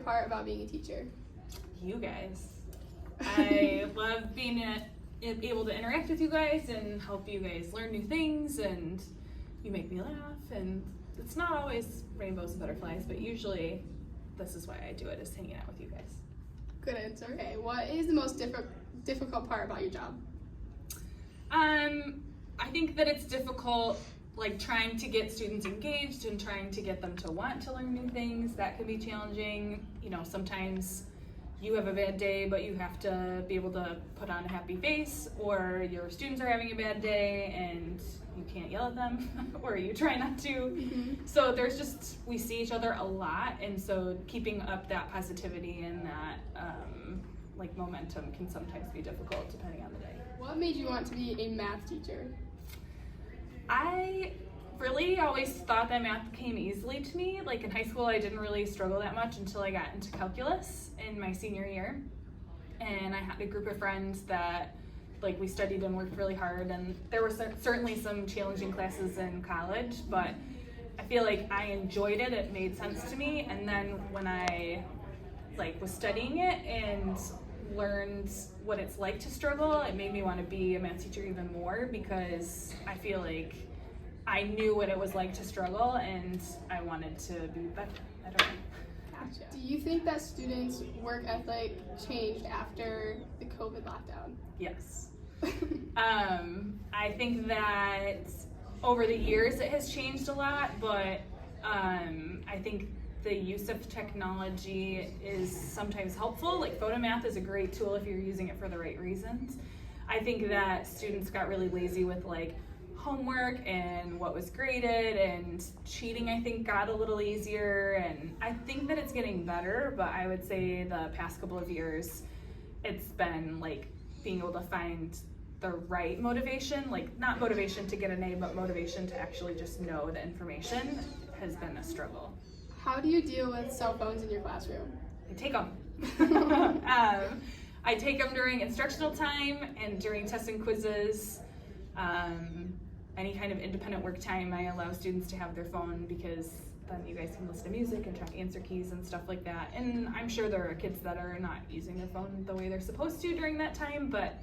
favorite part about being a teacher? You guys. I love being able to interact with you guys and help you guys learn new things, and you make me laugh, and it's not always rainbows and butterflies, but usually this is why I do it, is hanging out with you guys. Good answer. Okay, what is the most difficult part about your job? I think that it's difficult, like trying to get students engaged and trying to get them to want to learn new things. That can be challenging. You know, sometimes you have a bad day, but you have to be able to put on a happy face, or your students are having a bad day and you can't yell at them, or you try not to. Mm-hmm. So we see each other a lot, and so keeping up that positivity and that like momentum can sometimes be difficult depending on the day. What made you want to be a math teacher? I really always thought that math came easily to me. Like in high school, I didn't really struggle that much until I got into calculus in my senior year. And I had a group of friends that like we studied and worked really hard, and there were certainly some challenging classes in college, but I feel like I enjoyed it. It made sense to me. And then when I like was studying it and learned what it's like to struggle, it made me want to be a math teacher even more, because I feel like I knew what it was like to struggle and I wanted to be better. I don't know. Gotcha. Do you think that students' work ethic changed after the COVID lockdown? Yes. I think that over the years it has changed a lot, but I think the use of technology is sometimes helpful. Like photomath is a great tool if you're using it for the right reasons. I think that students got really lazy with like homework and what was graded, and cheating I think got a little easier, and I think that it's getting better, but I would say the past couple of years it's been like being able to find the right motivation, like not motivation to get an A, but motivation to actually just know the information has been a struggle. How do you deal with cell phones in your classroom? I take them. I take them during instructional time and during tests and quizzes. Any kind of independent work time, I allow students to have their phone, because then you guys can listen to music and check answer keys and stuff like that. And I'm sure there are kids that are not using their phone the way they're supposed to during that time, but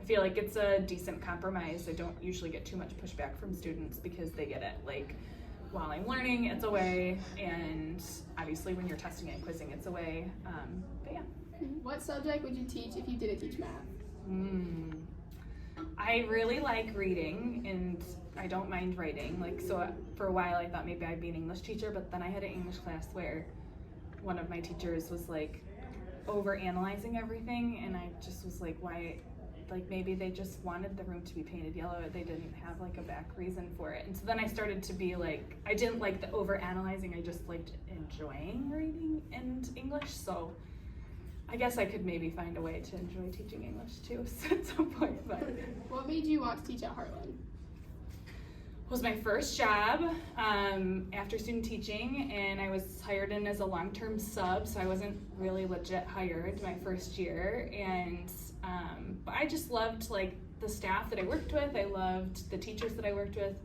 I feel like it's a decent compromise. I don't usually get too much pushback from students because they get it. Like, while I'm learning, it's away, and obviously when you're testing and quizzing, it's away. But yeah. What subject would you teach if you didn't teach math? I really like reading, and I don't mind writing. Like, so for a while I thought maybe I'd be an English teacher, but then I had an English class where one of my teachers was like over analyzing everything, and I just was like, why? Like maybe they just wanted the room to be painted yellow. They didn't have like a back reason for it. And so then I started to be like, I didn't like the over analyzing. I just liked enjoying reading and English. So I guess I could maybe find a way to enjoy teaching English too at some point. But what made you want to teach at Heartland? It was my first job after student teaching, and I was hired in as a long-term sub, so I wasn't really legit hired my first year. And but I just loved like the staff that I worked with. I loved the teachers that I worked with.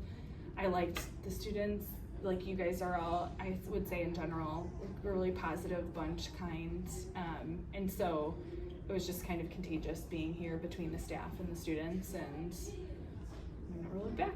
I liked the students. Like you guys are all, I would say in general, a really positive bunch, kind. And so it was just kind of contagious being here between the staff and the students, and I'm never looked back.